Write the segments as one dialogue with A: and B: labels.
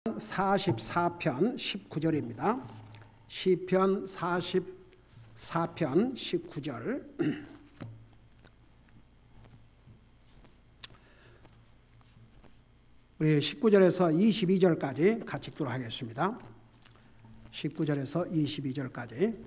A: 44편 19절입니다. 시편 44편 19절. 우리 19절에서 22절까지 같이 읽도록 하겠습니다. 19절에서 22절까지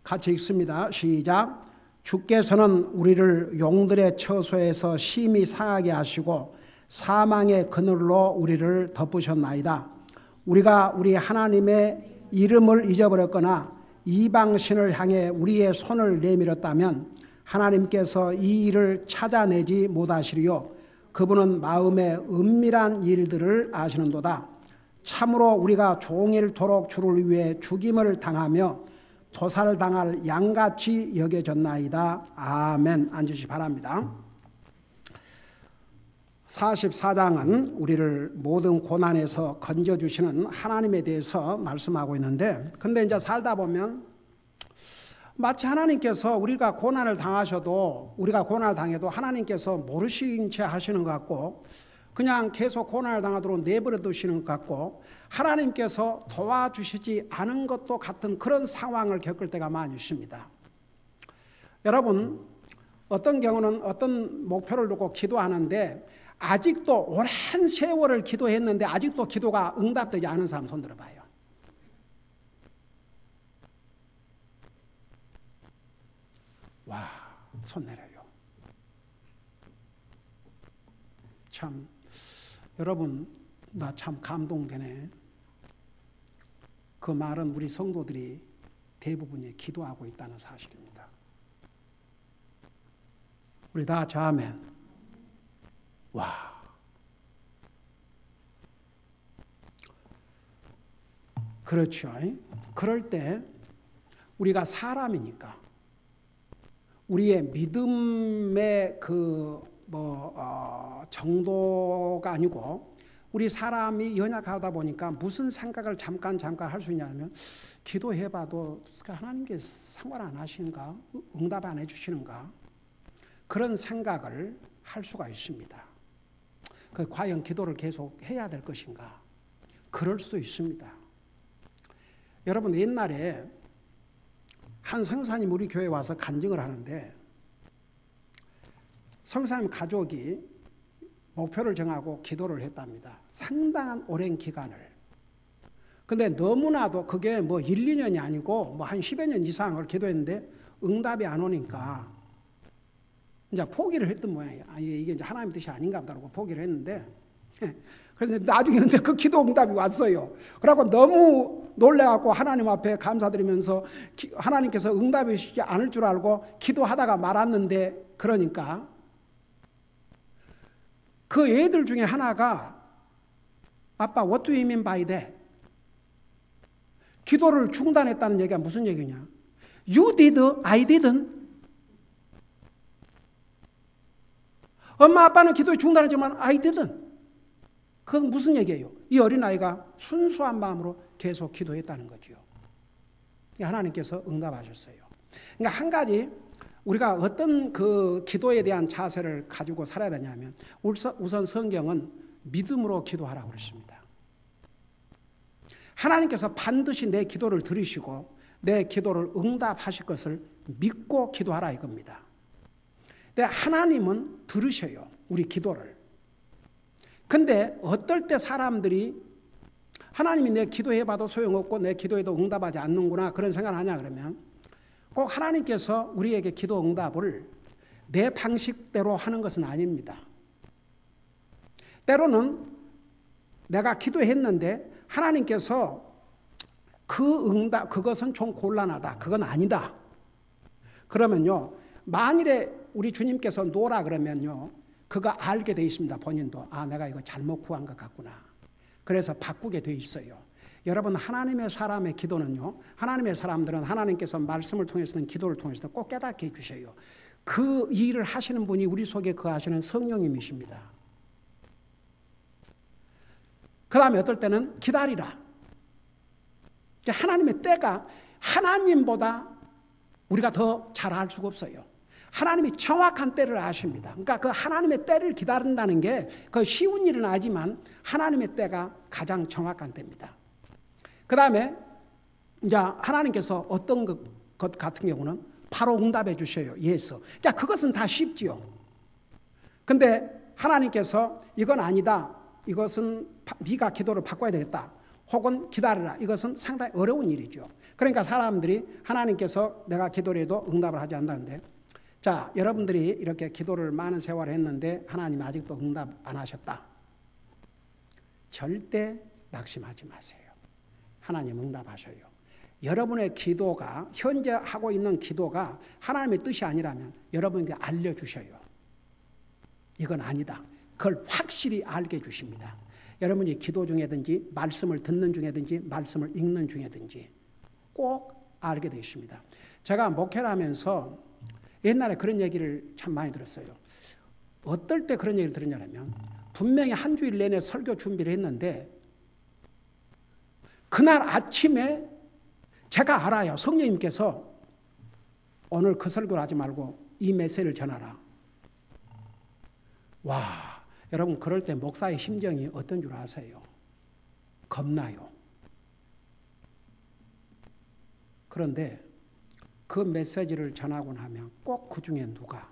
A: 같이 읽습니다. 시작. 주께서는 우리를 용들의 처소에서 심히 상하게 하시고 사망의 그늘로 우리를 덮으셨나이다. 우리가 우리 하나님의 이름을 잊어버렸거나 이방신을 향해 우리의 손을 내밀었다면 하나님께서 이 일을 찾아내지 못하시리요. 그분은 마음의 은밀한 일들을 아시는도다. 참으로 우리가 종일토록 주를 위해 죽임을 당하며 도살을 당할 양같이 여겨졌나이다. 아멘. 앉으시 바랍니다. 44장은 우리를 모든 고난에서 건져주시는 하나님에 대해서 말씀하고 있는데, 근데 이제 살다 보면 마치 하나님께서 우리가 고난을 당하셔도, 우리가 고난을 당해도 하나님께서 모르신 채 하시는 것 같고, 그냥 계속 고난을 당하도록 내버려 두시는 것 같고, 하나님께서 도와주시지 않은 것도 같은 그런 상황을 겪을 때가 많이 있습니다. 여러분, 어떤 경우는 어떤 목표를 두고 기도하는데 아직도 오랜 세월을 기도했는데 아직도 기도가 응답되지 않은 사람 손 들어봐요. 와, 손 내려요. 참, 여러분, 나 참 감동되네. 그 말은 우리 성도들이 대부분이 기도하고 있다는 사실입니다. 우리 다 아멘. 와. 그렇죠. 그럴 때 우리가 사람이니까 우리의 믿음의 정도가 아니고, 우리 사람이 연약하다 보니까 무슨 생각을 잠깐 할 수 있냐면, 기도해봐도 하나님께 상관 안 하시는가? 응답 안 해주시는가? 그런 생각을 할 수가 있습니다. 과연 기도를 계속 해야 될 것인가? 그럴 수도 있습니다. 여러분, 옛날에 한 선교사님 우리 교회에 와서 간증을 하는데, 선교사님 가족이 목표를 정하고 기도를 했답니다. 상당한 오랜 기간을. 근데 너무나도 그게 뭐 1, 2년이 아니고 뭐 한 10여 년 이상을 기도했는데 응답이 안 오니까 이제 포기를 했던 모양이에요. 이게 이제 하나님 뜻이 아닌가 보다라고 포기를 했는데, 그래서 나중에 근데 그 기도 응답이 왔어요. 그래갖고 너무 놀래갖고 하나님 앞에 감사드리면서 하나님께서 응답이 주시지 않을 줄 알고 기도하다가 말았는데, 그러니까 그 애들 중에 하나가, 아빠, what do you mean by that? 기도를 중단했다는 얘기가 무슨 얘기냐? You did, I didn't. 엄마 아빠는 기도에 중단했지만 I didn't. 그건 무슨 얘기예요? 이 어린아이가 순수한 마음으로 계속 기도했다는 거죠. 하나님께서 응답하셨어요. 그러니까 한 가지 우리가 어떤 그 기도에 대한 자세를 가지고 살아야 되냐면, 우선 성경은 믿음으로 기도하라고 그랬습니다. 하나님께서 반드시 내 기도를 들으시고 내 기도를 응답하실 것을 믿고 기도하라 이겁니다. 근데 하나님은 들으셔요, 우리 기도를. 근데 어떨 때 사람들이 하나님이 내 기도해봐도 소용없고 내 기도에도 응답하지 않는구나 그런 생각을 하냐 그러면, 꼭 하나님께서 우리에게 기도 응답을 내 방식대로 하는 것은 아닙니다. 때로는 내가 기도했는데 하나님께서 그 응답, 그것은 좀 곤란하다, 그건 아니다. 그러면요, 만일에 우리 주님께서 놓으라 그러면요, 그거 알게 돼 있습니다. 본인도 내가 이거 잘못 구한 것 같구나. 그래서 바꾸게 돼 있어요. 여러분, 하나님의 사람의 기도는요, 하나님의 사람들은 하나님께서 말씀을 통해서든 기도를 통해서든 꼭 깨닫게 해주셔요. 그 일을 하시는 분이 우리 속에 거하시는 성령님이십니다. 그 다음에 어떨 때는 기다리라. 하나님의 때가, 하나님보다 우리가 더 잘 알 수가 없어요. 하나님이 정확한 때를 아십니다. 그러니까 그 하나님의 때를 기다린다는 게 그 쉬운 일은 아니지만 하나님의 때가 가장 정확한 때입니다. 그 다음에 이제 하나님께서 어떤 것 같은 경우는 바로 응답해 주셔요. 예수. 자, 그것은 다 쉽지요. 근데 하나님께서 이건 아니다. 이것은 네가 기도를 바꿔야 되겠다. 혹은 기다려라. 이것은 상당히 어려운 일이죠. 그러니까 사람들이 하나님께서 내가 기도를 해도 응답을 하지 않는다는데, 자, 여러분들이 이렇게 기도를 많은 세월을 했는데 하나님 아직도 응답 안 하셨다. 절대 낙심하지 마세요. 하나님 응답하셔요. 여러분의 기도가, 현재 하고 있는 기도가 하나님의 뜻이 아니라면 여러분에게 알려주셔요. 이건 아니다. 그걸 확실히 알게 해주십니다. 여러분이 기도 중에든지 말씀을 듣는 중에든지 말씀을 읽는 중에든지 꼭 알게 되십니다. 제가 목회를 하면서 옛날에 그런 얘기를 참 많이 들었어요. 어떨 때 그런 얘기를 들었냐면, 분명히 한 주일 내내 설교 준비를 했는데 그날 아침에 제가 알아요. 성령님께서 오늘 그 설교를 하지 말고 이 메시지를 전하라. 와, 여러분 그럴 때 목사의 심정이 어떤 줄 아세요? 겁나요. 그런데 그 메시지를 전하고 나면 꼭 그 중에 누가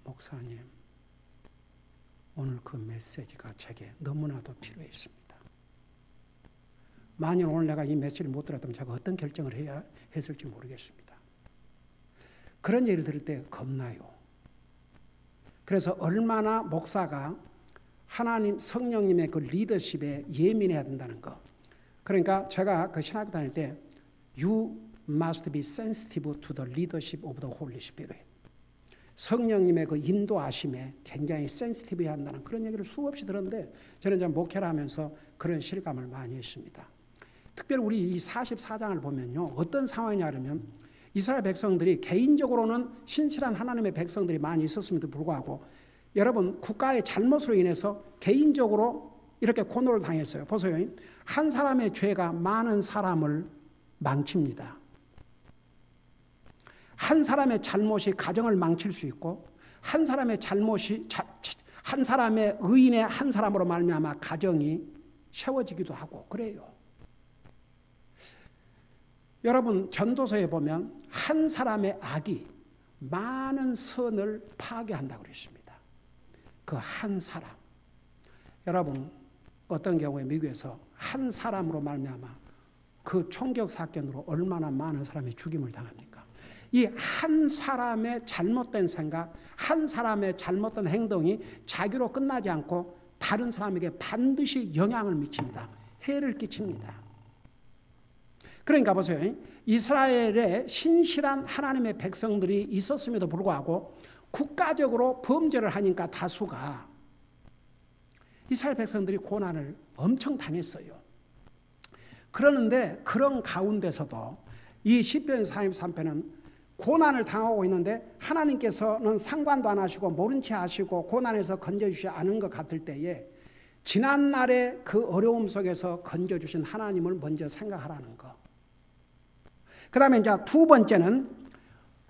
A: 목사님 오늘 그 메시지가 제게 너무나도 필요했습니다. 만약 오늘 내가 이 메시지를 못 들었다면 제가 어떤 결정을 해야 했을지 모르겠습니다. 그런 얘기를 들을 때 겁나요. 그래서 얼마나 목사가 하나님 성령님의 그 리더십에 예민해야 된다는 거. 그러니까 제가 그 신학교 다닐 때 You must be sensitive to the leadership of the Holy Spirit. 성령님의 그 인도하심에 굉장히 센시티브해야 한다는 그런 얘기를 수없이 들었는데 저는 이제 목회를 하면서 그런 실감을 많이 했습니다. 특별히 우리 이 44장을 보면요. 어떤 상황이냐 그러면 이스라엘 백성들이 개인적으로는 신실한 하나님의 백성들이 많이 있었음에도 불구하고 여러분 국가의 잘못으로 인해서 개인적으로 이렇게 고노를 당했어요. 보세요. 한 사람의 죄가 많은 사람을 망칩니다. 한 사람의 잘못이 가정을 망칠 수 있고 한 사람의 잘못이 한 사람의 의인의 한 사람으로 말미암아 가정이 세워지기도 하고 그래요. 여러분 전도서에 보면 한 사람의 악이 많은 선을 파괴한다고 그랬습니다. 그 한 사람. 여러분 어떤 경우에 미국에서 한 사람으로 말미암아 그 총격 사건으로 얼마나 많은 사람이 죽임을 당합니까? 이 한 사람의 잘못된 생각, 한 사람의 잘못된 행동이 자기로 끝나지 않고 다른 사람에게 반드시 영향을 미칩니다. 해를 끼칩니다. 그러니까 보세요. 이스라엘에 신실한 하나님의 백성들이 있었음에도 불구하고 국가적으로 범죄를 하니까 다수가 이스라엘 백성들이 고난을 엄청 당했어요. 그러는데 그런 가운데서도 이 시편 43편은 고난을 당하고 있는데 하나님께서는 상관도 안 하시고 모른 채 하시고 고난에서 건져주시지 않은 것 같을 때에 지난날의 그 어려움 속에서 건져주신 하나님을 먼저 생각하라는 거. 그 다음에 이제 두 번째는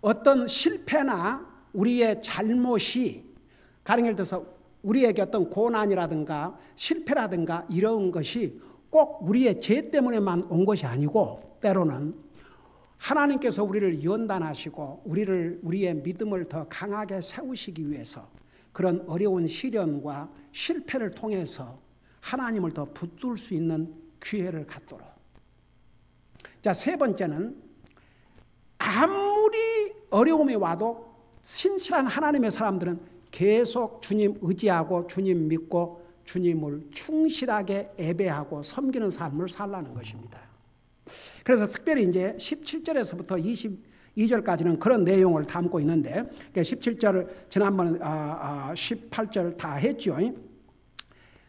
A: 어떤 실패나 우리의 잘못이 가령 예를 들어서 우리에게 어떤 고난이라든가 실패라든가 이런 것이 꼭 우리의 죄 때문에만 온 것이 아니고 때로는 하나님께서 우리를 연단하시고 우리의 믿음을 더 강하게 세우시기 위해서 그런 어려운 시련과 실패를 통해서 하나님을 더 붙들 수 있는 기회를 갖도록. 자, 세 번째는 아무리 어려움이 와도 신실한 하나님의 사람들은 계속 주님 의지하고 주님 믿고 주님을 충실하게 예배하고 섬기는 삶을 살라는 것입니다. 그래서 특별히 이제 17절에서부터 22절까지는 그런 내용을 담고 있는데 17절을 지난번 18절 다 했죠.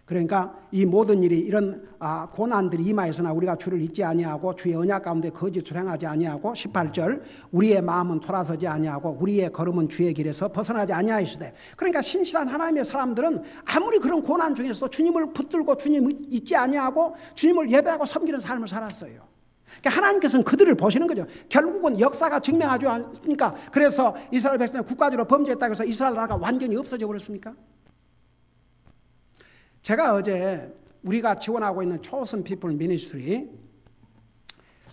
A: 그러니까 이 모든 일이 이런 고난들이 임하였으나 우리가 주를 잊지 아니하고 주의 언약 가운데 거짓을 행하지 아니하고 18절 우리의 마음은 돌아서지 아니하고 우리의 걸음은 주의 길에서 벗어나지 아니하였으되. 그러니까 신실한 하나님의 사람들은 아무리 그런 고난 중에서도 주님을 붙들고 주님을 잊지 아니하고 주님을 예배하고 섬기는 삶을 살았어요. 그러니까 하나님께서는 그들을 보시는 거죠. 결국은 역사가 증명하지 않습니까? 그래서 이스라엘 백성이 국가적으로 범죄했다고 해서 이스라엘 나라가 완전히 없어져 버렸습니까? 제가 어제 우리가 지원하고 있는 초선 피플 미니스트리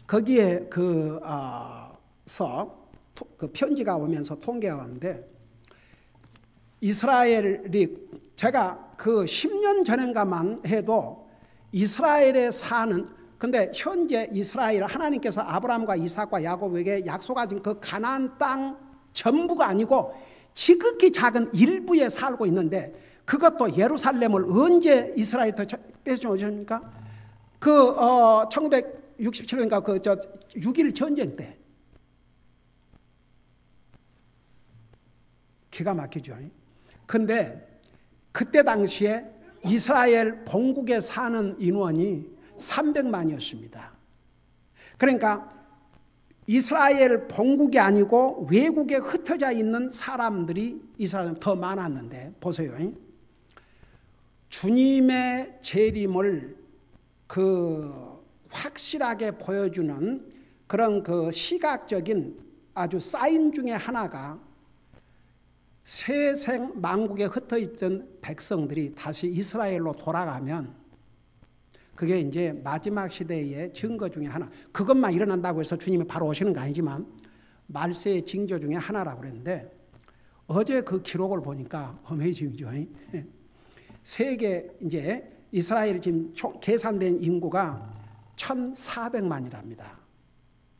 A: 거기에 그 편지가 오면서 통계가 왔는데 이스라엘이 제가 그 10년 전인가만 해도 이스라엘에 사는 근데 현재 이스라엘 하나님께서 아브라함과 이삭과 야곱에게 약속하신 그 가나안 땅 전부가 아니고 지극히 작은 일부에 살고 있는데 그것도 예루살렘을 언제 이스라엘부터 뺏어오십니까? 그 1967년인가 그 6.1 전쟁 때 기가 막히죠. 근데 그때 당시에 이스라엘 본국에 사는 인원이 300만이었습니다. 그러니까 이스라엘 본국이 아니고 외국에 흩어져 있는 사람들이 이스라엘은 더 많았는데 보세요. 주님의 재림을 그 확실하게 보여주는 그런 그 시각적인 아주 사인 중에 하나가 세생 만국에 흩어있던 백성들이 다시 이스라엘로 돌아가면 그게 이제 마지막 시대의 증거 중에 하나. 그것만 일어난다고 해서 주님이 바로 오시는 거 아니지만 말세의 징조 중에 하나라고 그랬는데 어제 그 기록을 보니까 어메이징이죠. 세계 이제 이스라엘 지금 총 계산된 인구가 1,400만이랍니다.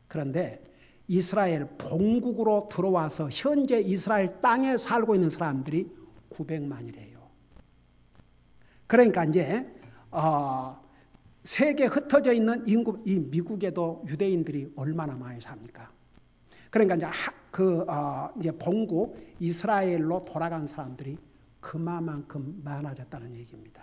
A: 그런데 이스라엘 본국으로 들어와서 현재 이스라엘 땅에 살고 있는 사람들이 900만이래요. 그러니까 이제 세계 흩어져 있는 인구, 이 미국에도 유대인들이 얼마나 많이 삽니까? 그러니까 이제 이제 본국 이스라엘로 돌아간 사람들이 그만큼 많아졌다는 얘기입니다.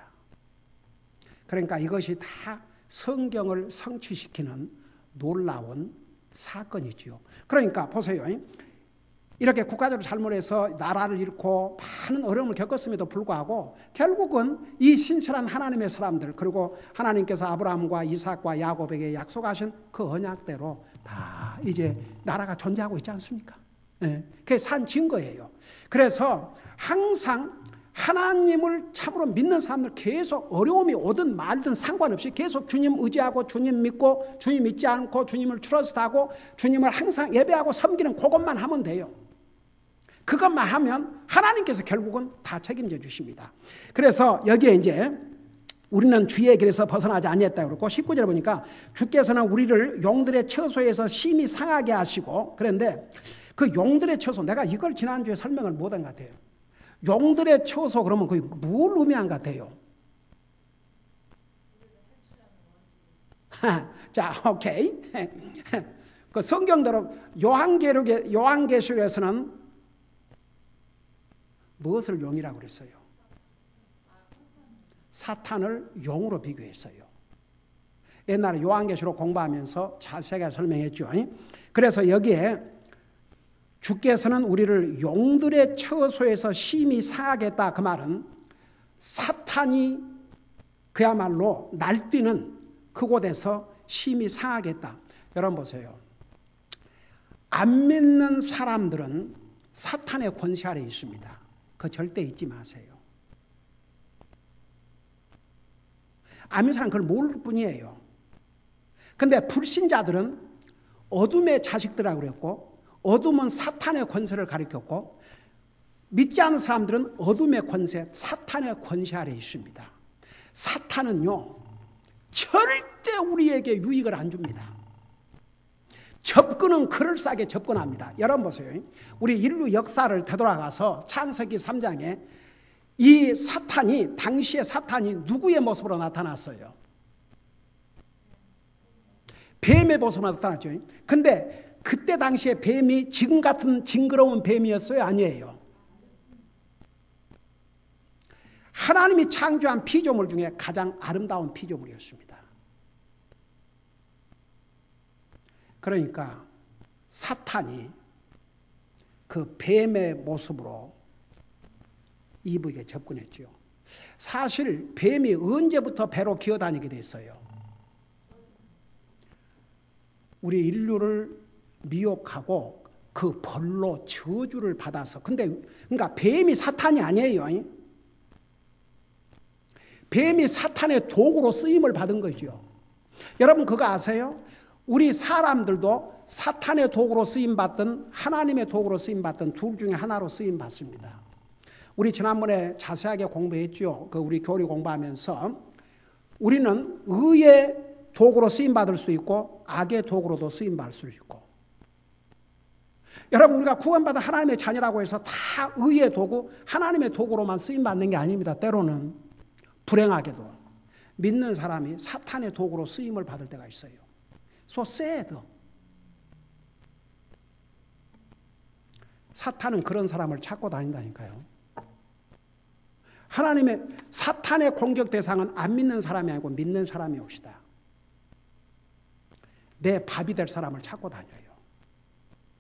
A: 그러니까 이것이 다 성경을 성취시키는 놀라운 사건이지요. 그러니까 보세요. 이렇게 국가적으로 잘못해서 나라를 잃고 많은 어려움을 겪었음에도 불구하고 결국은 이 신실한 하나님의 사람들 그리고 하나님께서 아브라함과 이삭과 야곱에게 약속하신 그 언약대로 다 이제 나라가 존재하고 있지 않습니까? 네. 그게 산 증거예요. 그래서 항상 하나님을 참으로 믿는 사람들 계속 어려움이 오든 말든 상관없이 계속 주님 의지하고 주님 믿고 주님 믿지 않고 주님을 트러스트하고 주님을 항상 예배하고 섬기는 그것만 하면 돼요. 그것만 하면 하나님께서 결국은 다 책임져 주십니다. 그래서 여기에 이제 우리는 주의 길에서 벗어나지 아니했다 그러고 19절에 보니까 주께서는 우리를 용들의 처소에서 심히 상하게 하시고 그런데 그 용들의 처소 내가 이걸 지난주에 설명을 못한 것 같아요. 용들의 처소 그러면 그게 뭘 의미한 것 같아요? 자, 오케이. 그 성경대로 요한계시록에서는 무엇을 용이라고 그랬어요? 사탄을 용으로 비교했어요. 옛날에 요한계시록 공부하면서 자세하게 설명했죠. 그래서 여기에 주께서는 우리를 용들의 처소에서 심히 상하게 했다. 그 말은 사탄이 그야말로 날뛰는 그곳에서 심히 상하게 했다. 여러분 보세요. 안 믿는 사람들은 사탄의 권세 아래 있습니다. 그거 절대 잊지 마세요. 안 믿는 사람은 그걸 모를 뿐이에요. 근데 불신자들은 어둠의 자식들이라고 그랬고 어둠은 사탄의 권세를 가리켰고 믿지 않는 사람들은 어둠의 권세, 사탄의 권세 아래 있습니다. 사탄은요 절대 우리에게 유익을 안 줍니다. 접근은 그럴싸하게 접근합니다. 여러분 보세요. 우리 인류 역사를 되돌아가서 창세기 3장에 이 사탄이 당시의 사탄이 누구의 모습으로 나타났어요? 뱀의 모습으로 나타났죠. 근데 그때 당시에 뱀이 지금 같은 징그러운 뱀이었어요? 아니에요. 하나님이 창조한 피조물 중에 가장 아름다운 피조물이었습니다. 그러니까 사탄이 그 뱀의 모습으로 이브에게 접근했죠. 사실 뱀이 언제부터 배로 기어다니게 됐어요? 우리 인류를 미혹하고 그 벌로 저주를 받아서 그러니까 뱀이 사탄이 아니에요. 뱀이 사탄의 도구로 쓰임을 받은 거죠. 여러분 그거 아세요? 우리 사람들도 사탄의 도구로 쓰임받든 하나님의 도구로 쓰임받든 둘 중에 하나로 쓰임받습니다. 우리 지난번에 자세하게 공부했죠. 우리 교리 공부하면서 우리는 의의 도구로 쓰임받을 수 있고 악의 도구로도 쓰임받을 수 있고, 여러분 우리가 구원받은 하나님의 자녀라고 해서 다 의의 도구, 하나님의 도구로만 쓰임받는 게 아닙니다. 때로는 불행하게도 믿는 사람이 사탄의 도구로 쓰임을 받을 때가 있어요. So sad. 사탄은 그런 사람을 찾고 다닌다니까요. 하나님의 사탄의 공격 대상은 안 믿는 사람이 아니고 믿는 사람이 옵시다. 내 밥이 될 사람을 찾고 다녀요.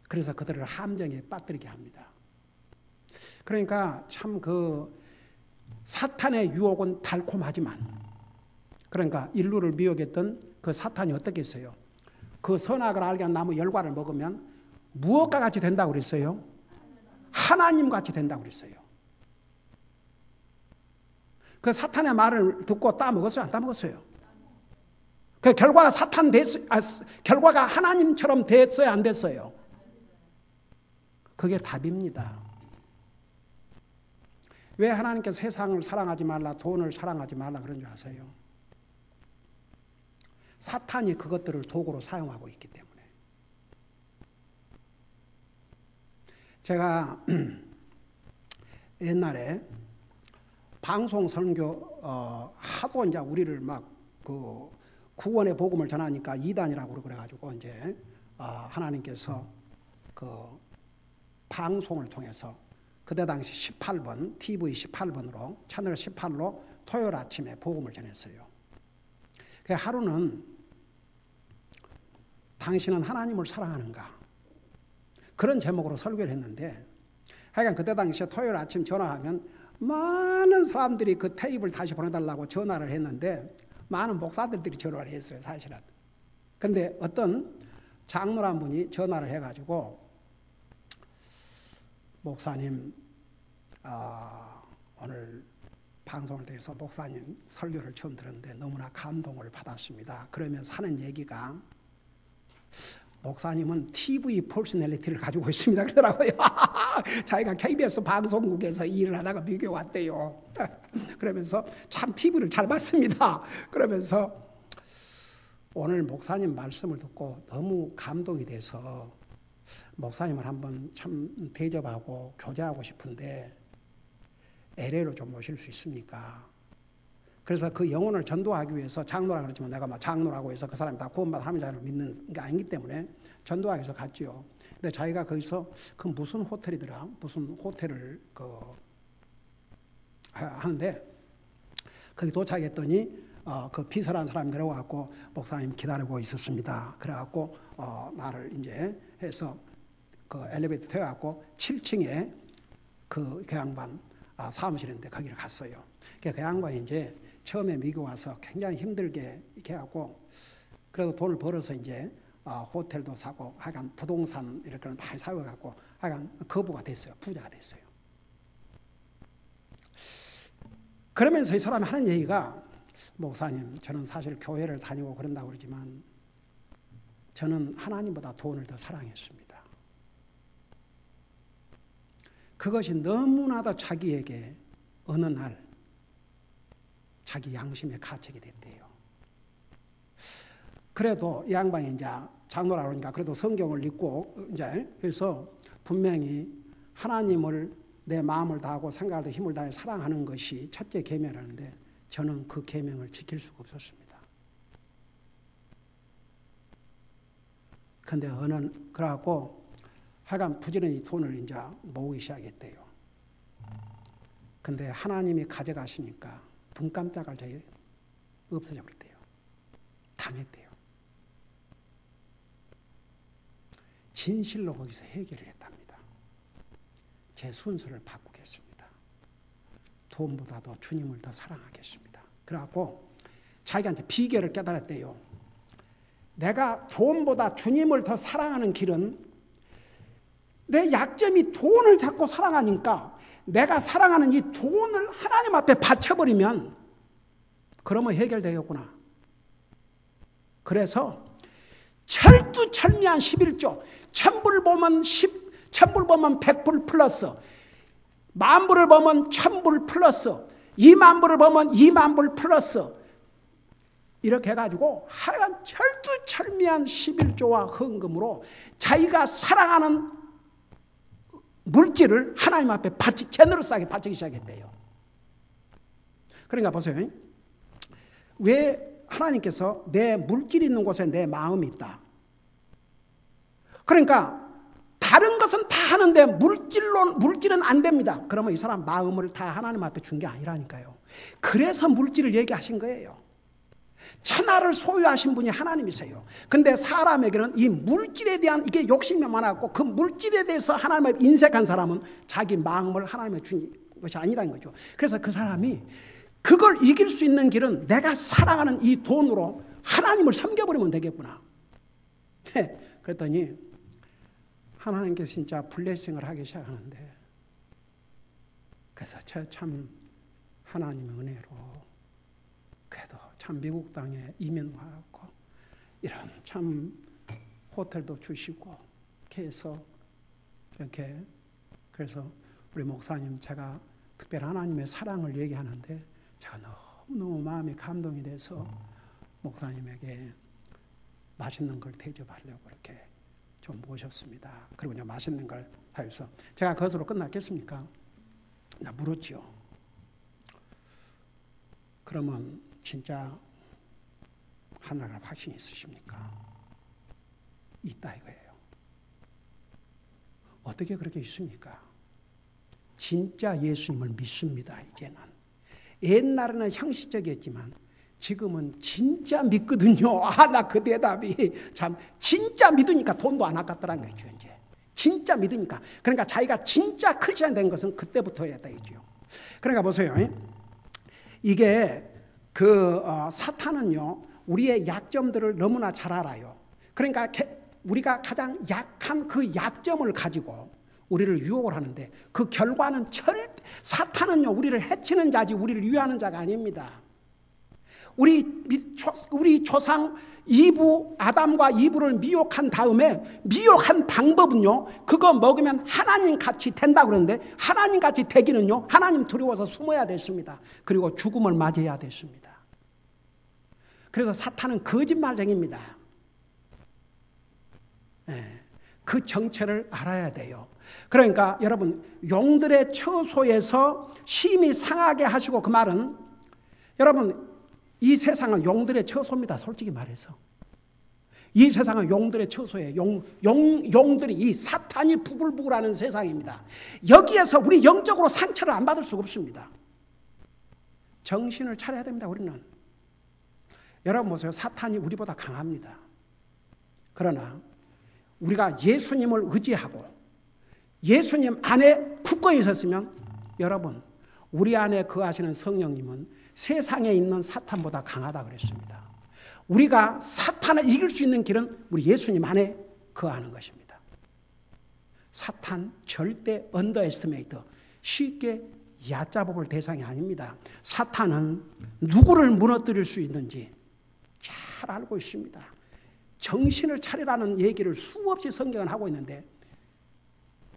A: 그래서 그들을 함정에 빠뜨리게 합니다. 그러니까 참 사탄의 유혹은 달콤하지만, 그러니까 인류를 미혹했던 그 사탄이 어떻게 했어요? 그 선악을 알게 한 나무 열과를 먹으면 무엇과 같이 된다고 그랬어요? 하나님 같이 된다고 그랬어요. 그 사탄의 말을 듣고 따먹었어요? 안 따먹었어요? 그 결과가 결과가 하나님처럼 됐어요? 안 됐어요? 그게 답입니다. 왜 하나님께서 세상을 사랑하지 말라, 돈을 사랑하지 말라 그런 줄 아세요? 사탄이 그것들을 도구로 사용하고 있기 때문에. 제가 옛날에 방송 선교 하도 이제 우리를 막 구원의 복음을 전하니까 이단이라고 그래가지고 이제 하나님께서 방송을 통해서 그때 당시 18번 TV 18번으로 채널 18로 토요일 아침에 복음을 전했어요. 그 하루는 당신은 하나님을 사랑하는가? 그런 제목으로 설교를 했는데, 하여간 그때 당시에 토요일 아침 전화하면 많은 사람들이 그 테이프를 다시 보내달라고 전화를 했는데 많은 목사들이 전화를 했어요, 사실은. 근데 어떤 장로란 분이 전화를 해가지고, 목사님, 오늘 방송을 통해서 목사님 설교를 처음 들었는데 너무나 감동을 받았습니다. 그러면서 하는 얘기가, 목사님은 TV 퍼스널리티를 가지고 있습니다 그러더라고요. 자기가 KBS 방송국에서 일을 하다가 미국에 왔대요. 그러면서 참 TV를 잘 봤습니다. 그러면서 오늘 목사님 말씀을 듣고 너무 감동이 돼서 목사님을 한번 참 대접하고 교제하고 싶은데 LA로 좀 모실 수 있습니까? 그래서 그 영혼을 전도하기 위해서, 장로라 그러지만 내가 막 장로라고 해서 그 사람이 다 구원받아 하면서 믿는 게 아니기 때문에 전도하기 위해서 갔죠. 근데 자기가 거기서 무슨 호텔이더라, 무슨 호텔을 하는데 거기 도착했더니 그 비서라는 사람이 내려와갖고 목사님 기다리고 있었습니다. 그래갖고 나를 이제 해서 그 엘리베이터 태워갖고 7층에 그 양반 사무실인데 거기를 갔어요. 그 양반이 이제 처음에 미국 와서 굉장히 힘들게 이렇게 하고, 그래도 돈을 벌어서 이제 호텔도 사고 하여간 부동산 이렇게 많이 사고갖고 하여간 거부가 됐어요. 부자가 됐어요. 그러면서 이 사람이 하는 얘기가, 목사님, 저는 사실 교회를 다니고 그런다고 그러지만 저는 하나님보다 돈을 더 사랑했습니다. 그것이 너무나도 자기에게 어느 날 자기 양심의 가책이 됐대요. 그래도 이 양반이 이제 장로라 그러니까 그래도 성경을 읽고 이제 그래서 분명히 하나님을 내 마음을 다하고 생각을 다하고 힘을 다해 사랑하는 것이 첫째 계명이라는데 저는 그 계명을 지킬 수가 없었습니다. 근데 그래갖고 하여간 부지런히 돈을 이제 모으기 시작했대요. 근데 하나님이 가져가시니까 눈 깜짝할 사이에 없어져 버렸대요. 당했대요. 진실로 거기서 해결을 했답니다. 제 순서를 바꾸겠습니다. 돈보다도 주님을 더 사랑하겠습니다. 그래갖고 자기한테 비결을 깨달았대요. 내가 돈보다 주님을 더 사랑하는 길은 내 약점이 돈을 자꾸 사랑하니까 내가 사랑하는 이 돈을 하나님 앞에 바쳐버리면 그러면 해결되겠구나. 그래서 철두철미한 11조, 1000불 보면 1000불 보면 100불 플러스, 10,000불을 보면 1000불 플러스, 20,000불을 보면 20,000불 플러스, 이렇게 해가지고 하여간 철두철미한 11조와 헌금으로 자기가 사랑하는 물질을 하나님 앞에 제너러스하게 바치기 시작했대요. 그러니까 보세요. 왜 하나님께서 내 물질이 있는 곳에 내 마음이 있다. 그러니까 다른 것은 다 하는데 물질은 안 됩니다. 그러면 이 사람 마음을 다 하나님 앞에 준 게 아니라니까요. 그래서 물질을 얘기하신 거예요. 천하를 소유하신 분이 하나님이세요. 근데 사람에게는 이 물질에 대한 이게 욕심이 많았고 그 물질에 대해서 하나님을 인색한 사람은 자기 마음을 하나님에 준 것이 아니라는 거죠. 그래서 그 사람이 그걸 이길 수 있는 길은 내가 사랑하는 이 돈으로 하나님을 섬겨버리면 되겠구나. 그랬더니 하나님께서 진짜 블레싱을 하기 시작하는데, 그래서 참 하나님의 은혜로 그래도 참 미국 땅에 이민 와갖고 이런 참 호텔도 주시고 이렇게 해서 이렇게, 그래서 우리 목사님 제가 특별히 하나님의 사랑을 얘기하는데 제가 너무 마음이 감동이 돼서 목사님에게 맛있는 걸 대접하려고 이렇게 좀 모셨습니다. 그리고 이제 맛있는 걸 하여서 제가 그것으로 끝났겠습니까? 나 물었죠. 그러면 진짜 하나님 확신이 있으십니까? 있다 이거예요. 어떻게 그렇게 있습니까? 진짜 예수님을 믿습니다. 이제는. 옛날에는 형식적이었지만 지금은 진짜 믿거든요. 나 그 대답이 참 진짜 믿으니까 돈도 안 아깝더라는 거죠. 이제 진짜 믿으니까. 그러니까 자기가 진짜 크리스찬 된 것은 그때부터였다 이죠. 그러니까 보세요. 이게 사탄은요 우리의 약점들을 너무나 잘 알아요. 그러니까 우리가 가장 약한 그 약점을 가지고 우리를 유혹을 하는데 그 결과는 사탄은요 우리를 해치는 자지 우리를 위하는 자가 아닙니다. 우리 조상 아담과 이브를 미혹한 다음에 미혹한 방법은요 그거 먹으면 하나님같이 된다 그러는데 하나님같이 되기는요 하나님 두려워서 숨어야 됐습니다. 그리고 죽음을 맞이해야 됐습니다. 그래서 사탄은 거짓말쟁이입니다. 그 정체를 알아야 돼요. 그러니까 여러분 용들의 처소에서 심히 상하게 하시고, 그 말은 여러분 이 세상은 용들의 처소입니다. 솔직히 말해서 이 세상은 용들의 처소예요. 용들이 이 사탄이 부글부글하는 세상입니다. 여기에서 우리 영적으로 상처를 안 받을 수가 없습니다. 정신을 차려야 됩니다. 우리는. 여러분 보세요. 사탄이 우리보다 강합니다. 그러나 우리가 예수님을 의지하고 예수님 안에 굳건히 있었으면 여러분 우리 안에 거하시는 성령님은 세상에 있는 사탄보다 강하다 그랬습니다. 우리가 사탄을 이길 수 있는 길은 우리 예수님 안에 거하는 것입니다. 사탄 절대 언더에스티메이트, 쉽게 얕잡아볼 대상이 아닙니다. 사탄은 누구를 무너뜨릴 수 있는지 잘 알고 있습니다. 정신을 차리라는 얘기를 수없이 성경은 하고 있는데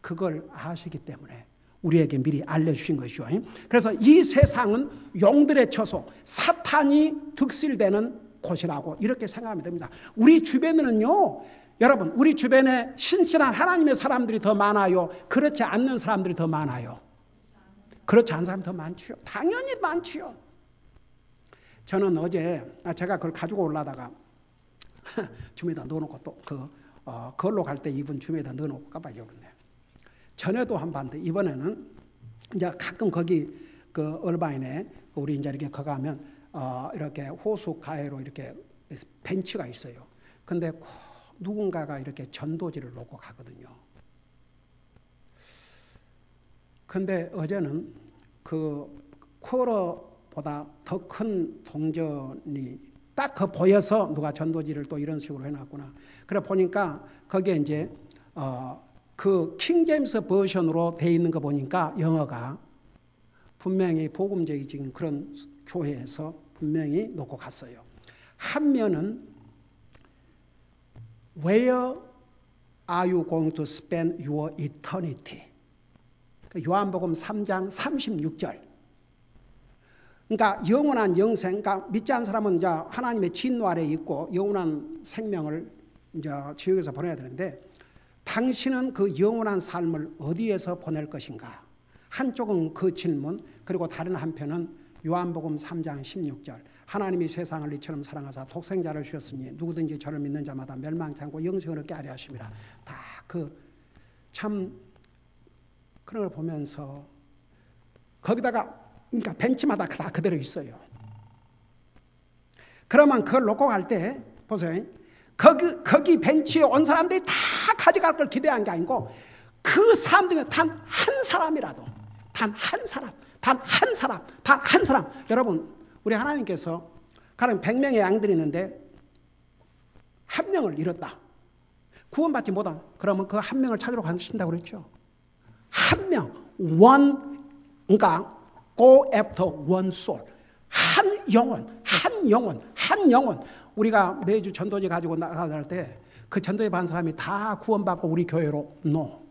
A: 그걸 아시기 때문에 우리에게 미리 알려주신 것이죠. 그래서 이 세상은 용들의 처소, 사탄이 득실되는 곳이라고 이렇게 생각하면 됩니다. 우리 주변에는요, 여러분, 우리 주변에 신실한 하나님의 사람들이 더 많아요? 그렇지 않는 사람들이 더 많아요? 그렇지 않은 사람이 더 많지요. 당연히 많지요. 저는 어제 제가 그걸 가지고 올라다가 줌에다 넣어놓고 또 걸로 갈 때 입은 줌에다 넣어놓고 깜빡 잊어버렸네. 전에도 한 번 봤는데 이번에는 이제 가끔 거기 그 얼바인에 우리 이제 이렇게 가면 이렇게 호수 가해로 이렇게 벤치가 있어요. 근데 누군가가 이렇게 전도지를 놓고 가거든요. 근데 어제는 그 쿼러보다 더 큰 동전이 딱 그 보여서 누가 전도지를 또 이런 식으로 해놨구나. 그래 보니까 거기에 이제 그 킹제임스 버전으로 돼 있는 거 보니까 영어가 분명히 복음적인 그런 교회에서 분명히 놓고 갔어요. 한 면은 Where are you going to spend your eternity? 요한복음 3장 36절. 그러니까 영원한 영생, 그러니까 믿지 않은 사람은 이제 하나님의 진노 아래에 있고 영원한 생명을 이제 지옥에서 보내야 되는데 당신은 그 영원한 삶을 어디에서 보낼 것인가? 한쪽은 그 질문, 그리고 다른 한편은 요한복음 3장 16절. 하나님이 세상을 이처럼 사랑하사 독생자를 주셨으니 누구든지 저를 믿는 자마다 멸망치 않고 영생을 얻게 하려 하심이라. 다 그 참 그런 걸 보면서 거기다가 그러니까 벤치마다 다 그대로 있어요. 그러면 그걸 놓고 갈 때 보세요. 거기 벤치에 온 사람들이 다 가져갈 걸 기대한 게 아니고 그 사람들 중에 단 한 사람이라도 단 한 사람 여러분 우리 하나님께서 가령 100명의 양들이 있는데 한 명을 잃었다. 구원받지 못한 그러면 그 한 명을 찾으러 가신다고 그랬죠. 한 명, 그러니까 go after one soul. 한 영혼. 우리가 매주 전도지 가지고 나갈 때 그 전도에 받은 사람이 다 구원받고 우리 교회로 no.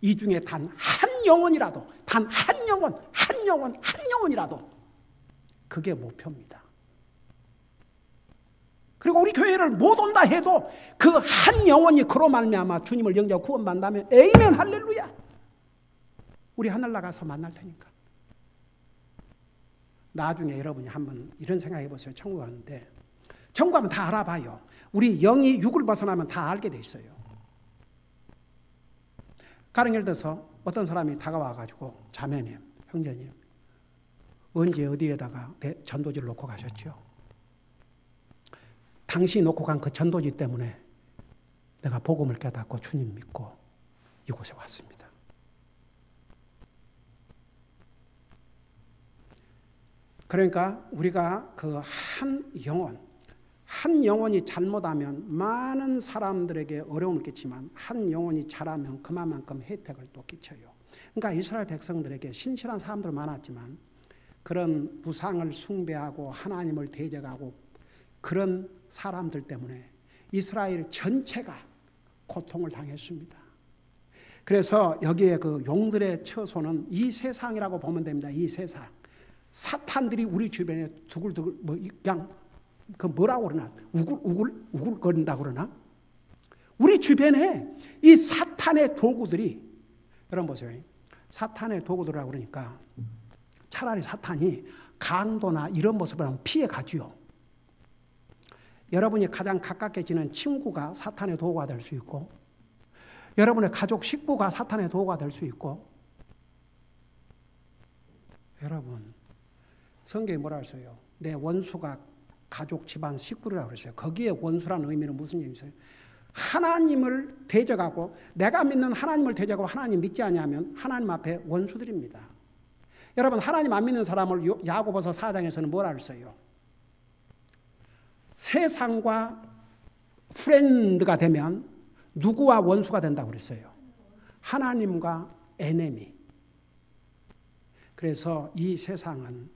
A: 이 중에 단 한 영혼이라도, 단 한 영혼이라도 그게 목표입니다. 그리고 우리 교회를 못 온다 해도 그 한 영혼이 그로 말미암아 주님을 영접하고 구원받는다면 에이멘 할렐루야. 우리 하늘 나가서 만날 테니까. 나중에 여러분이 한번 이런 생각해 보세요. 천국 가는데 천국 가면 다 알아봐요. 우리 영이 육을 벗어나면 다 알게 돼 있어요. 가령 예를 들어서 어떤 사람이 다가와가지고 자매님, 형제님 언제 어디에다가 전도지를 놓고 가셨죠? 당신이 놓고 간 그 전도지 때문에 내가 복음을 깨닫고 주님 믿고 이곳에 왔습니다. 그러니까 우리가 그 한 영혼이 잘못하면 많은 사람들에게 어려움을 끼치지만 한 영혼이 잘하면 그만큼 혜택을 또 끼쳐요. 그러니까 이스라엘 백성들에게 신실한 사람들 많았지만 그런 우상을 숭배하고 하나님을 대적하고 그런 사람들 때문에 이스라엘 전체가 고통을 당했습니다. 그래서 여기에 그 용들의 처소는 이 세상이라고 보면 됩니다. 이 세상. 사탄들이 우리 주변에 두글두글 그냥 그 뭐라고 그러나 우글거린다고 그러나 우리 주변에 이 사탄의 도구들이 여러분 보세요. 사탄의 도구들이라고 그러니까 차라리 사탄이 강도나 이런 모습을 하면 피해 가지요. 여러분이 가장 가깝게 지낸 친구가 사탄의 도구가 될 수 있고 여러분의 가족 식구가 사탄의 도구가 될 수 있고 여러분 성경이 뭐라 했어요? 내 원수가 가족, 집안, 식구라고 그랬어요. 거기에 원수라는 의미는 무슨 의미세요? 하나님을 대적하고 내가 믿는 하나님을 대적하고 하나님 믿지 않으면 하나님 앞에 원수들입니다. 여러분 하나님 안 믿는 사람을 야고보서 4장에서는 뭐라 그랬어요? 세상과 프렌드가 되면 누구와 원수가 된다고 그랬어요? 하나님과 에네미. 그래서 이 세상은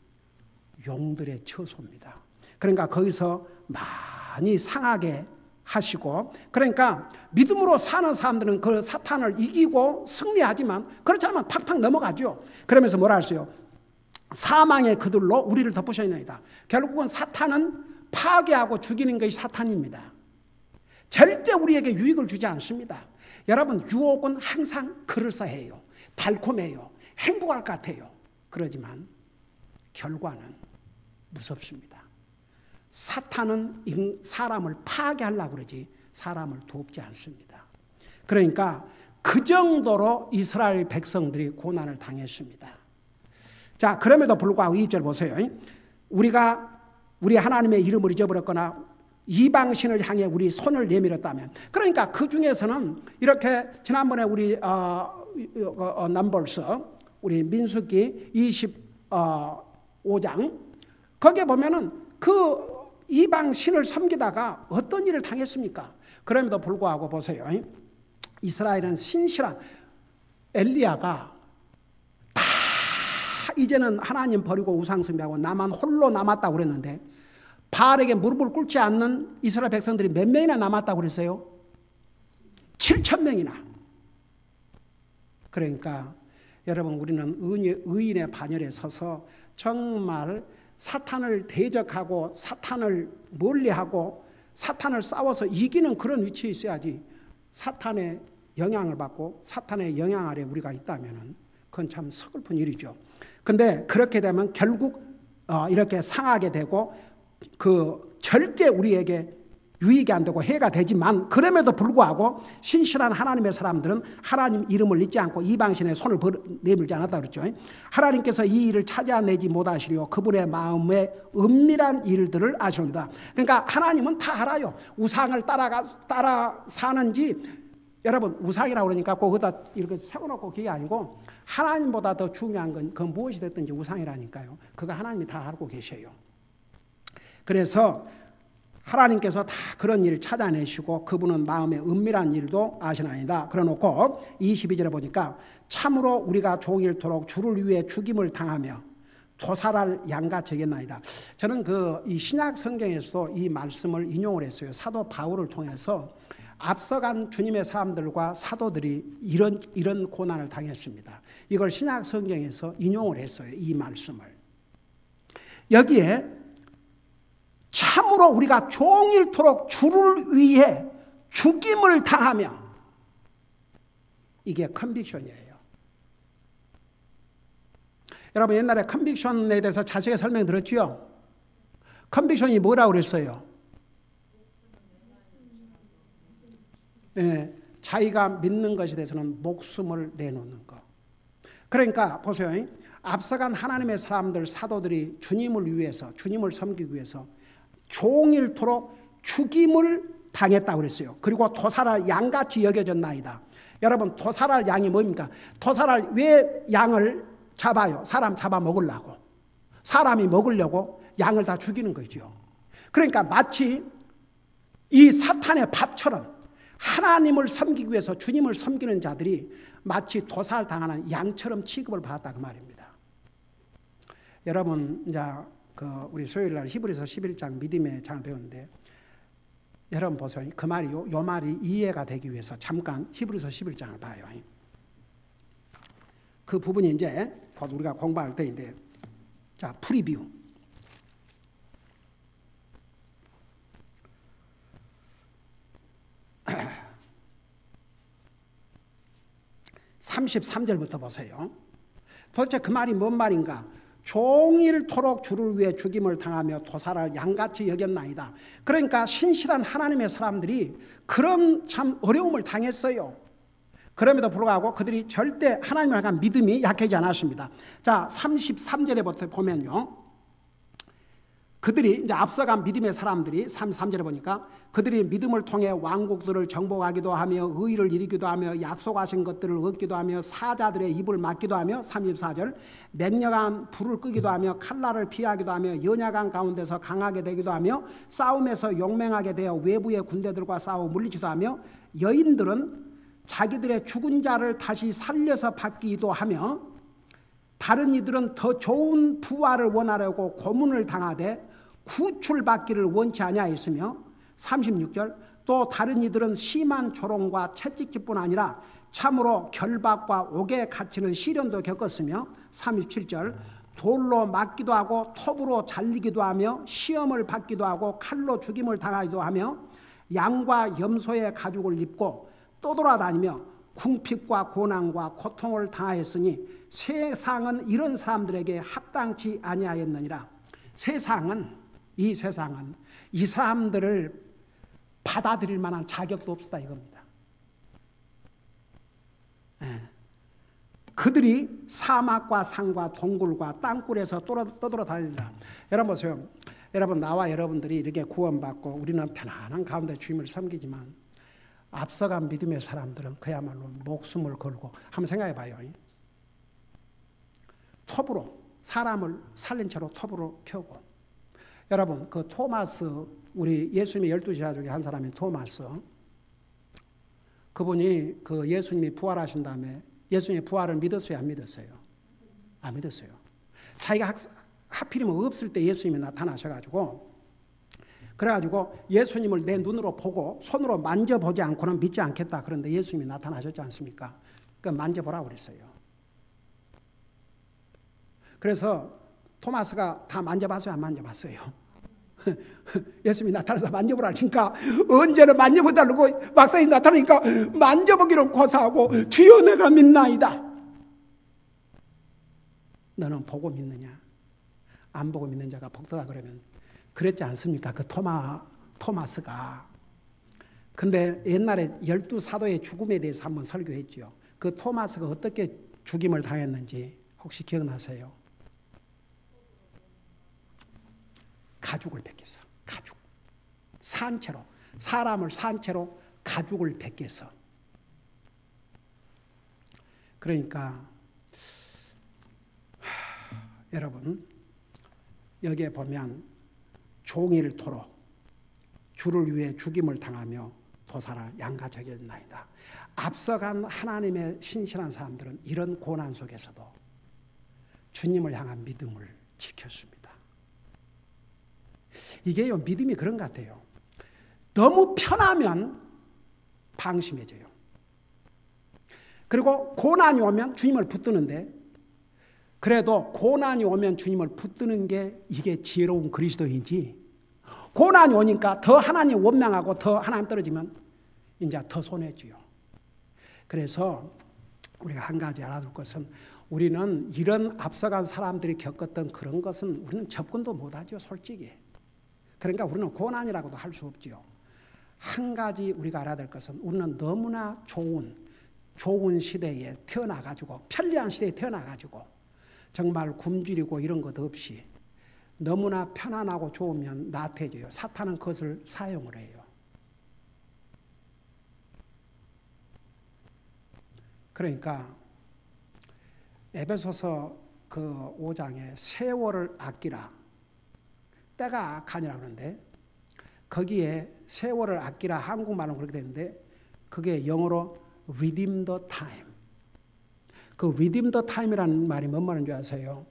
A: 용들의 처소입니다. 그러니까 거기서 많이 상하게 하시고 그러니까 믿음으로 사는 사람들은 그 사탄을 이기고 승리하지만 그렇지 않으면 팍팍 넘어가죠. 그러면서 뭐라 하세요? 사망의 그들로 우리를 덮으셨나이다. 결국은 사탄은 파괴하고 죽이는 것이 사탄입니다. 절대 우리에게 유익을 주지 않습니다. 여러분 유혹은 항상 그럴싸해요. 달콤해요. 행복할 것 같아요. 그러지만 결과는 무섭습니다. 사탄은 사람을 파괴하려고 그러지 사람을 돕지 않습니다. 그러니까 그 정도로 이스라엘 백성들이 고난을 당했습니다. 자, 그럼에도 불구하고 2절 보세요. 우리 하나님의 이름을 잊어버렸거나 이방신을 향해 우리 손을 내밀었다면 그러니까 그 중에서는 이렇게 지난번에 우리 넘버스 우리 민수기 25장 거기에 보면은 그 이방 신을 섬기다가 어떤 일을 당했습니까? 그럼에도 불구하고 보세요. 이스라엘은 신실한 엘리야가 다 이제는 하나님 버리고 우상숭배하고 나만 홀로 남았다고 그랬는데 바알에게 무릎을 꿇지 않는 이스라엘 백성들이 몇 명이나 남았다고 그랬어요? 7,000명이나. 그러니까 여러분, 우리는 의인의 반열에 서서 정말 사탄을 대적하고 사탄을 멀리하고 사탄을 싸워서 이기는 그런 위치에 있어야지. 사탄의 영향을 받고 사탄의 영향 아래 우리가 있다면 그건 참 서글픈 일이죠. 근데 그렇게 되면 결국 이렇게 상하게 되고 그 절대 우리에게 유익이 안 되고 해가 되지만, 그럼에도 불구하고 신실한 하나님의 사람들은 하나님 이름을 잊지 않고 이방신의 손을 내밀지 않았다 그랬죠. 하나님께서 이 일을 찾아내지 못하시려 그분의 마음에 은밀한 일들을 아시는다. 그러니까 하나님은 다 알아요. 우상을 따라 사는지, 여러분 우상이라고 그러니까 거기다 이렇게 세워놓고 그게 아니고 하나님보다 더 중요한 건 그 무엇이 됐든지 우상이라니까요. 그거 하나님이 다 알고 계셔요. 그래서 하나님께서 다 그런 일을 찾아내시고 그분은 마음의 은밀한 일도 아시나이다. 그래놓고 22절에 보니까 참으로 우리가 종일토록 주를 위해 죽임을 당하며 도살할 양같이 여겼나이다. 저는 이 신약 성경에서도 이 말씀을 인용을 했어요. 사도 바울을 통해서 앞서간 주님의 사람들과 사도들이 이런 고난을 당했습니다. 이걸 신약 성경에서 인용을 했어요. 이 말씀을. 여기에 참으로 우리가 종일토록 주를 위해 죽임을 당하며, 이게 컨빅션이에요. 여러분 옛날에 컨빅션에 대해서 자세히 설명 들었죠? 컨빅션이 뭐라고 그랬어요? 네, 자기가 믿는 것에 대해서는 목숨을 내놓는 것. 그러니까 보세요. 앞서간 하나님의 사람들, 사도들이 주님을 위해서, 주님을 섬기기 위해서 종일토록 죽임을 당했다고 그랬어요. 그리고 도살할 양같이 여겨졌나이다. 여러분 도살할 양이 뭡니까? 도살할, 왜 양을 잡아요? 사람 잡아먹으려고. 사람이 먹으려고 양을 다 죽이는 거죠. 그러니까 마치 이 사탄의 밥처럼 하나님을 섬기기 위해서 주님을 섬기는 자들이 마치 도살당하는 양처럼 취급을 받았다 그 말입니다. 여러분 이제 우리 수요일 날 히브리서 11장 믿음의 장을 배웠는데, 여러분 보세요. 그 말이 요 말이 이해가 되기 위해서 잠깐 히브리서 11장을 봐요. 그 부분이 이제 곧 우리가 공부할 때인데, 자 프리뷰. (33절부터) 보세요. 도대체 그 말이 뭔 말인가? 종일토록 주를 위해 죽임을 당하며 도살할 양같이 여겼나이다. 그러니까 신실한 하나님의 사람들이 그런 참 어려움을 당했어요. 그럼에도 불구하고 그들이 절대 하나님을 향한 믿음이 약해지지 않았습니다. 자 33절에 보면요, 그들이 이제 앞서간 믿음의 사람들이 33절에 보니까 그들이 믿음을 통해 왕국들을 정복하기도 하며 의를 이루기도 하며 약속하신 것들을 얻기도 하며 사자들의 입을 막기도 하며 34절 맹렬한 불을 끄기도 하며 칼날을 피하기도 하며 연약한 가운데서 강하게 되기도 하며 싸움에서 용맹하게 되어 외부의 군대들과 싸워 물리치기도 하며 여인들은 자기들의 죽은 자를 다시 살려서 받기도 하며 다른 이들은 더 좋은 부활을 원하려고 고문을 당하되 구출받기를 원치 아니하였으며 36절 또 다른 이들은 심한 조롱과 채찍질뿐 아니라 참으로 결박과 옥에 갇히는 시련도 겪었으며 37절 돌로 맞기도 하고 톱으로 잘리기도 하며 시험을 받기도 하고 칼로 죽임을 당하기도 하며 양과 염소의 가죽을 입고 떠돌아다니며 궁핍과 고난과 고통을 당하였으니 세상은 이런 사람들에게 합당치 아니하였느니라. 이 세상은 이 사람들을 받아들일 만한 자격도 없다 이겁니다. 그들이 사막과 산과 동굴과 땅굴에서 떠돌아다닌다. 여러분 보세요. 여러분 나와 여러분들이 이렇게 구원받고 우리는 편안한 가운데 주님을 섬기지만 앞서간 믿음의 사람들은 그야말로 목숨을 걸고 한번 생각해 봐요. 톱으로 사람을 살린 채로 톱으로 켜고 여러분, 그 토마스, 우리 예수님의 12제자 중에 한 사람인 토마스, 그분이 그 예수님이 부활하신 다음에 예수님의 부활을 믿었어요, 안 믿었어요? 안 믿었어요. 자기가 하필이면 없을 때 예수님이 나타나셔가지고, 그래가지고 예수님을 내 눈으로 보고 손으로 만져보지 않고는 믿지 않겠다. 그런데 예수님이 나타나셨지 않습니까? 그 만져보라고 그랬어요. 그래서 토마스가 다 만져봤어요, 안 만져봤어요? 예수님이 나타나서 만져보라 하니까 언제는 만져보달라고 막상이 나타나니까 만져보기로 고사하고 주여 내가 믿나이다. 너는 보고 믿느냐? 안 보고 믿는 자가 복되다 그러면 그랬지 않습니까? 그 토마스가. 근데 옛날에 12사도의 죽음에 대해서 한번 설교했죠. 그 토마스가 어떻게 죽임을 당했는지 혹시 기억나세요? 가죽을 벗겨서. 가죽. 산채로. 사람을 산채로 가죽을 벗겨서. 그러니까 여러분, 여기에 보면 종일토록 주를 위해 죽임을 당하며 도살할 양과 적이었나이다. 앞서간 하나님의 신실한 사람들은 이런 고난 속에서도 주님을 향한 믿음을 지켰습니다. 이게요, 믿음이 그런 것 같아요. 너무 편하면 방심해져요. 그리고 고난이 오면 주님을 붙드는데, 그래도 고난이 오면 주님을 붙드는 게 이게 지혜로운 그리스도인지, 고난이 오니까 더 하나님 원망하고 더 하나님 떨어지면 이제 더 손해지요. 그래서 우리가 한 가지 알아둘 것은, 우리는 이런 앞서간 사람들이 겪었던 그런 것은 우리는 접근도 못하죠, 솔직히. 그러니까 우리는 고난이라고도 할 수 없지요. 한 가지 우리가 알아야 될 것은, 우리는 너무나 좋은 시대에 태어나가지고, 편리한 시대에 태어나가지고 정말 굶주리고 이런 것 없이 너무나 편안하고 좋으면 나태해져요. 사탄은 그것을 사용을 해요. 그러니까 에베소서 그 5장에 세월을 아끼라, 때가 악하니라 그러는데, 거기에 세월을 아끼라, 한국말로 그렇게 되는데 그게 영어로 redeem the time. 그 redeem the time이라는 말이 뭔 말인 줄 아세요?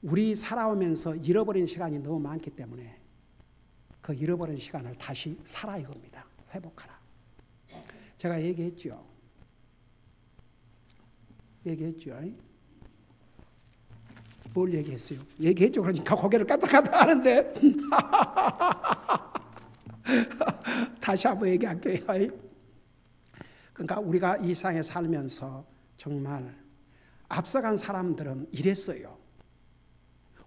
A: 우리 살아오면서 잃어버린 시간이 너무 많기 때문에 그 잃어버린 시간을 다시 살아 이겁니다. 회복하라. 제가 얘기했죠. 뭘 얘기했어요? 얘기했죠. 그러니까 고개를 까딱까딱 하는데 다시 한번 얘기할게요. 그러니까 우리가 이 세상에 살면서 정말 앞서간 사람들은 이랬어요.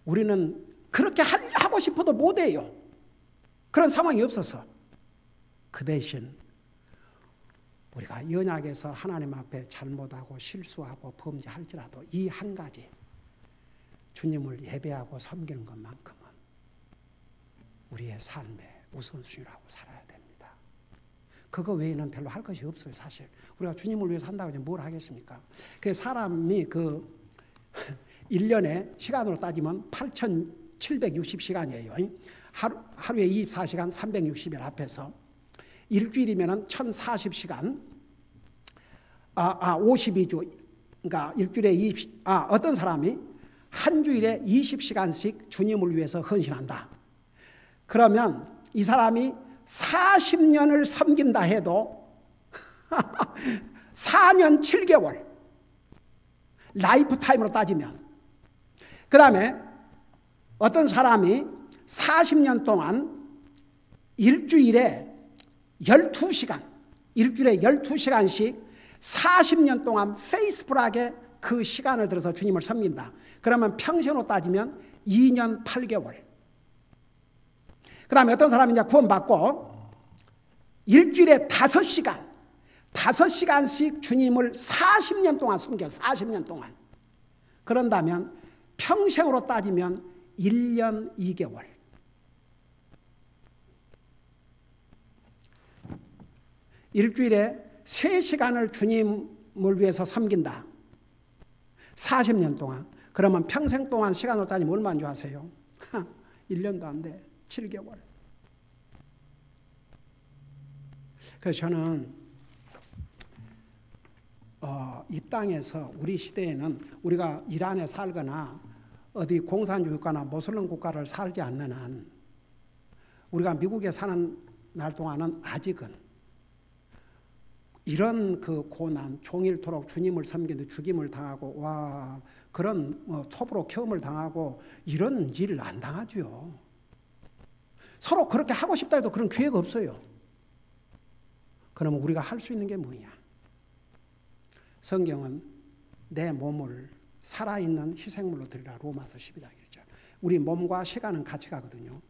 A: 우리는 그렇게 하고 싶어도 못해요. 그런 상황이 없어서. 그 대신 우리가 연약해서 하나님 앞에 잘못하고 실수하고 범죄할지라도 이 한 가지, 주님을 예배하고 섬기는 것만큼은 우리의 삶의 우선순위라고 살아야 됩니다. 그거 외에는 별로 할 것이 없어요, 사실. 우리가 주님을 위해 산다고 하면 뭘 하겠습니까? 그 사람이 1년에 시간으로 따지면 8,760시간이에요. 하루에 24시간 360일 합해서 일주일이면 1,040시간, 52주, 그러니까 일주일에 어떤 사람이 한 주일에 20시간씩 주님을 위해서 헌신한다. 그러면 이 사람이 40년을 섬긴다 해도 4년 7개월, 라이프 타임으로 따지면. 그 다음에 어떤 사람이 40년 동안 일주일에 12시간씩 40년 동안 페이스풀하게 그 시간을 들어서 주님을 섬긴다. 그러면 평생으로 따지면 2년 8개월. 그 다음에 어떤 사람이 이제 구원받고 일주일에 5시간씩 주님을 40년 동안 섬겨, 40년 동안. 그런다면 평생으로 따지면 1년 2개월. 일주일에 3시간을 주님을 위해서 섬긴다. 40년 동안. 그러면 평생 동안 시간으로 따지면 얼마인 줄 아세요? 1년도 안 돼. 7개월. 그래서 저는 이 땅에서 우리 시대에는 우리가 이란에 살거나 어디 공산주의 국가나 모슬림 국가를 살지 않는 한 우리가 미국에 사는 날 동안은 아직은 이런 그 고난, 종일토록 주님을 섬기는데 죽임을 당하고 와 그런 톱으로 켜움을 당하고 이런 일을 안 당하죠. 서로 그렇게 하고 싶다 해도 그런 기회가 없어요. 그러면 우리가 할 수 있는 게 뭐냐? 성경은 내 몸을 살아있는 희생물로 드리라 로마서 12장 1절. 우리 몸과 시간은 같이 가거든요.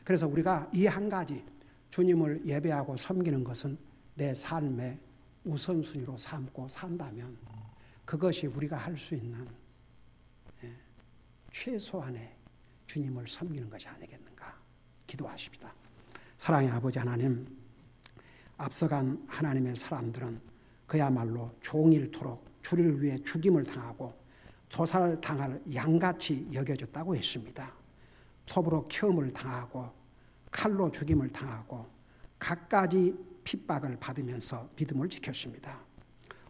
A: 그래서 우리가 이 한 가지 주님을 예배하고 섬기는 것은 내 삶의 우선순위로 삼고 산다면 그것이 우리가 할 수 있는 최소한의 주님을 섬기는 것이 아니겠는가. 기도하십시다. 사랑의 아버지 하나님, 앞서간 하나님의 사람들은 그야말로 종일토록 주를 위해 죽임을 당하고 도살당할 양같이 여겨졌다고 했습니다. 톱으로 켜움을 당하고 칼로 죽임을 당하고 갖가지 핍박을 받으면서 믿음을 지켰습니다.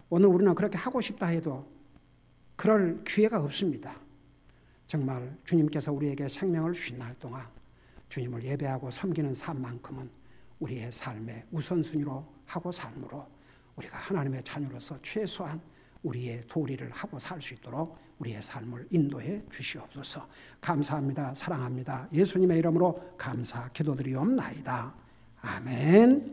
A: 오늘 우리는 그렇게 하고 싶다 해도 그럴 기회가 없습니다. 정말 주님께서 우리에게 생명을 주신 날 동안 주님을 예배하고 섬기는 삶만큼은 우리의 삶의 우선순위로 하고 삶으로 우리가 하나님의 자녀로서 최소한 우리의 도리를 하고 살 수 있도록 우리의 삶을 인도해 주시옵소서. 감사합니다. 사랑합니다. 예수님의 이름으로 감사 기도드리옵나이다. 아멘.